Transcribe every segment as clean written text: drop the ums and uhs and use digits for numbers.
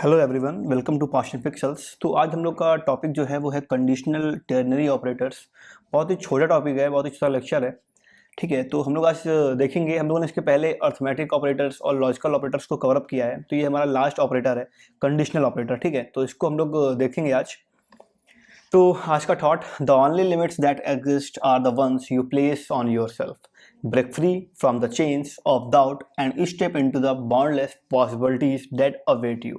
Hello everyone, welcome to Past Pixels. तो आज हम लोग का टॉपिक जो है वो है कंडीशनल टर्नरी ऑपरेटर्स। बहुत ही छोटा टॉपिक है, बहुत ही छोटा लेक्चर है। ठीक है, तो हम लोग आज देखेंगे। हम लोगों ने इसके पहले अर्थमेटिक ऑपरेटर्स और लॉजिकल ऑपरेटर्स को कवर अप किया है, तो ये हमारा लास्ट ऑपरेटर है, कंडीशनल ऑपरेटर। ठीक है, तो इसको हम लोग देखेंगे आज। तो आज का thought, the only limits that exist are the ones you place on yourself. Break free from the chains of doubt and step into the boundless possibilities that await you.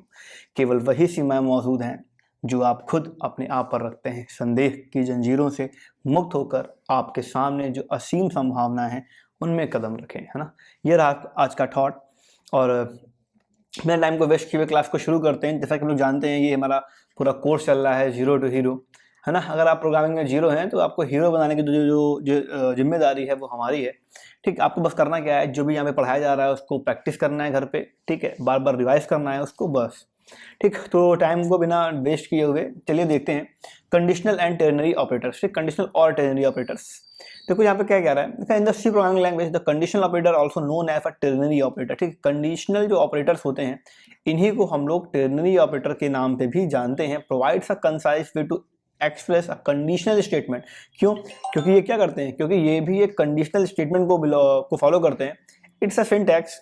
केवल वही सीमाएं मौजूद हैं जो आप खुद अपने आप पर रखते हैं। संदेह की जंजीरों से मुक्त होकर आपके सामने जो असीम संभावना है उनमें कदम रखें, है ना। ये रहा आज का थॉट। और मेरे टाइम को वेस्ट किए हुए क्लास को शुरू करते हैं। जैसा कि हम लोग जानते हैं, ये हमारा पूरा कोर्स चल रहा है जीरो टू हीरो, है ना। अगर आप प्रोग्रामिंग में जीरो हैं तो आपको हीरो बनाने की जो जिम्मेदारी है वो हमारी है। ठीक, आपको बस करना क्या है, जो भी यहाँ पे पढ़ाया जा रहा है उसको प्रैक्टिस करना है घर पे। ठीक है, बार बार रिवाइज करना है उसको, बस। ठीक, तो टाइम को बिना वेस्ट किए हुए चलिए देखते हैं conditional and ternary operators. Conditional और टर्नरी ऑपरेटर्स, देखो यहाँ पे क्या कह रहा है। In the C programming language the conditional operator also known as a ternary operator. ठीक, कंडीशनल जो ऑपरेटर्स होते हैं इन्हीं को हम लोग टर्नरी ऑपरेटर के नाम पे भी जानते हैं। Provides a concise way to express a conditional statement. क्यों? क्योंकि ये क्या करते हैं, क्योंकि ये भी एक कंडीशनल स्टेटमेंट को फॉलो करते हैं। It's a syntax,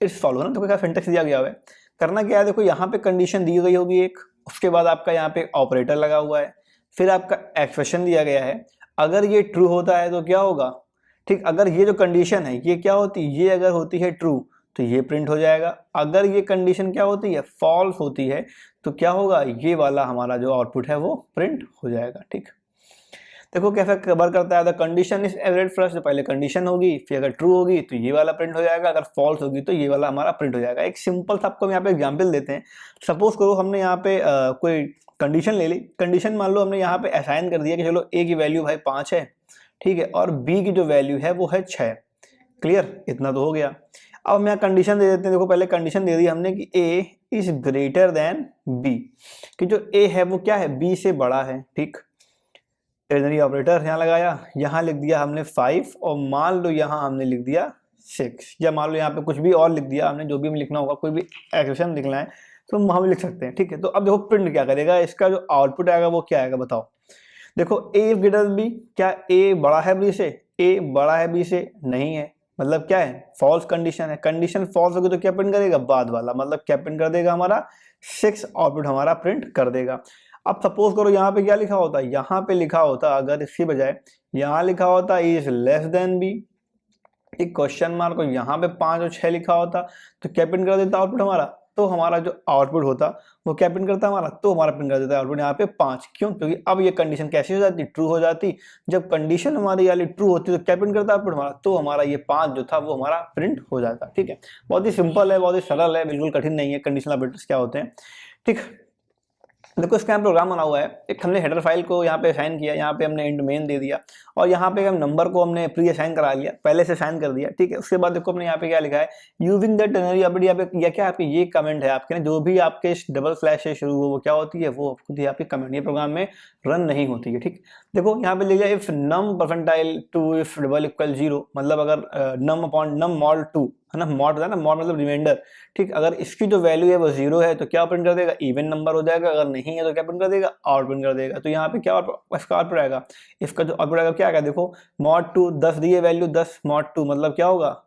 it's follow, ना। तो क्या सिंटैक्स दिया गया है, करना क्या है, देखो यहाँ पे कंडीशन दी गई होगी एक, उसके बाद आपका यहाँ पे ऑपरेटर लगा हुआ है, फिर आपका एक्सप्रेशन दिया गया है। अगर ये ट्रू होता है तो क्या होगा, ठीक, अगर ये जो कंडीशन है ये क्या होती है, ये अगर होती है ट्रू तो ये प्रिंट हो जाएगा। अगर ये कंडीशन क्या होती है, फॉल्स होती है, तो क्या होगा, ये वाला हमारा जो आउटपुट है वो प्रिंट हो जाएगा। ठीक, देखो कैसा कवर करता है। The condition is Everett first, पहले कंडीशन होगी, फिर अगर ट्रू होगी तो ये वाला प्रिंट हो जाएगा, अगर फॉल्स होगी तो ये वाला हमारा प्रिंट हो जाएगा। एक सिंपल सा आपको यहाँ पे एग्जांपल देते हैं। सपोज करो हमने यहाँ पे कोई कंडीशन ले ली। कंडीशन मान लो हमने यहाँ पे असाइन कर दिया कि चलो ए की वैल्यू भाई 5 है, ठीक है, और बी की जो वैल्यू है वो है 6। क्लियर, इतना तो हो गया। अब हम यहाँ कंडीशन दे देते हैं। देखो पहले कंडीशन दे दी हमने कि ए इज ग्रेटर देन बी, कि जो ए है वो क्या है, बी से बड़ा है। ठीक, टर्नरी ऑपरेटर यहाँ लगाया, यहाँ लिख दिया हमने 5, और मान लो यहाँ हमने लिख दिया 6, या मान लो यहाँ पे कुछ भी और लिख दिया हमने, जो भी हमें लिखना होगा, कोई भी एक्सप्रेशन लिखना है तो हम वहाँ भी लिख सकते हैं। ठीक है, तो अब देखो प्रिंट क्या करेगा, इसका जो आउटपुट आएगा वो क्या आएगा, बताओ। देखो ए ग्रेटर देन बी, क्या ए बड़ा है बी से, ए बड़ा है बी से, नहीं है, मतलब क्या है, फॉल्स कंडीशन है। कंडीशन फॉल्स होगी तो क्या प्रिंट करेगा, बाद वाला, मतलब क्या प्रिंट कर देगा, हमारा 6 आउटपुट हमारा प्रिंट कर देगा। अब सपोज करो यहाँ पे क्या लिखा होता, यहाँ पे लिखा होता, अगर इसकी बजाय यहाँ लिखा होता इज लेस देन बी, एक क्वेश्चन मार्क को यहाँ पे 5 और 6 लिखा होता, तो क्या प्रिंट कर देता आउटपुट हमारा, तो हमारा जो आउटपुट होता वो क्या प्रिंट करता हमारा, तो हमारा प्रिंट कर देता है आउटपुट यहाँ पे 5। क्यों? क्योंकि अब ये कंडीशन कैसी हो जाती, ट्रू हो जाती। जब कंडीशन हमारी वाली ट्रू होती तो क्या प्रिंट करता आउटपुट हमारा, तो हमारा ये 5 जो था वो हमारा प्रिंट हो जाता। ठीक है, बहुत ही सिंपल है, बहुत ही सरल है, बिल्कुल कठिन नहीं है। कंडीशनल ऑपरेटर्स क्या होते हैं, ठीक। देखो इसका प्रोग्राम बना हुआ है, एक हमने हेडर फाइल को यहाँ पे असाइन किया, यहाँ पे हमने इंट मेन दे दिया, और यहाँ पे हम नंबर को हमने प्री असाइन करा लिया, पहले से असाइन कर दिया। ठीक है, उसके बाद देखो हमने यहाँ पे क्या लिखा है, यूजिंग द टर्नरी ऑपरेटर। यहाँ पे या क्या आपके ये कमेंट है आपके, जो भी आपके डबल स्लैश से शुरू हो वो क्या होती है, वो खुद ही आपकी कमेंट, ये प्रोग्राम में रन नहीं होती है। ठीक, देखो यहाँ पे लिखा if num percentile 2 if double equal 0, मतलब अगर नम अपॉन नम मॉड 2, है ना, मॉड है ना, मॉड मतलब रिमाइंडर। ठीक, अगर इसकी जो वैल्यू है वो 0 है तो क्या प्रिंट कर देगा, इवन नंबर हो जाएगा, अगर नहीं है तो क्या प्रिंट कर देगा, आउट प्रिंट कर देगा। तो यहाँ पे क्या इसका आउटपुट आएगा, इसका जो आउटपुट आएगा क्या आएगा, देखो मॉड 2 10 दी है वैल्यू, 10 मॉड 2 मतलब क्या होगा,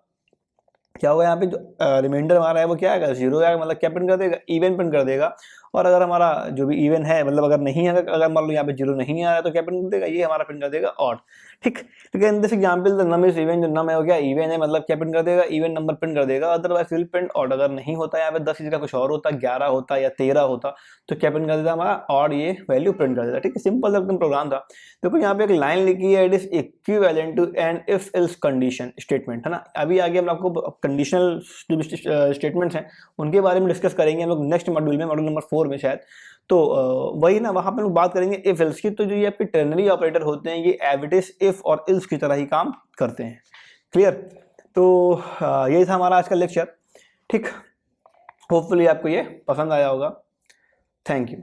यहाँ पे जो रिमाइंडर हमारा है वो क्या आएगा, 0 आएगा, मतलब क्या प्रिंट कर देगा, इवन प्रिंट कर देगा। और अगर हमारा जो भी इवन है, मतलब अगर नहीं है, अगर मान लो यहाँ पे 0 नहीं आ रहा है तो क्या प्रिंट कर देगा, ये हमारा प्रिंट कर देगा ऑड। ठीक, in this example the num is even, जो नम है वो क्या इवन है, मतलब क्या प्रिंट कर देगा, इवन नंबर प्रिंट कर देगा, अदरवाइज विल प्रिंट ऑड। अगर नहीं होता यहाँ पे 10 की जगह कुछ और होता, 11 होता या 13 होता, तो क्या प्रिंट कर देता हमारा ऑड, ये वैल्यू प्रिंट कर देता। ठीक है, सिंपल एकदम प्रोग्राम था। देखो यहाँ पे एक लाइन लिखी है, it is equivalent to an if else condition statement, है ना। अभी आगे हम आपको कंडीशनल स्टेटमेंट्स हैं उनके बारे में डिस्कस करेंगे हम लोग नेक्स्ट मॉड्यूल में, मॉड्यूल नंबर 4 में शायद। तो वही ना, वहां पे लोग बात करेंगे इफ एल्स की। तो जो ये आपके टर्नरी ऑपरेटर होते हैं ये एविडेस इफ और एल्स की तरह ही काम करते हैं। क्लियर? तो यही था हमारा आज का लेक्चर। ठीक, होपफुली आपको ये पसंद आया होगा। Thank you.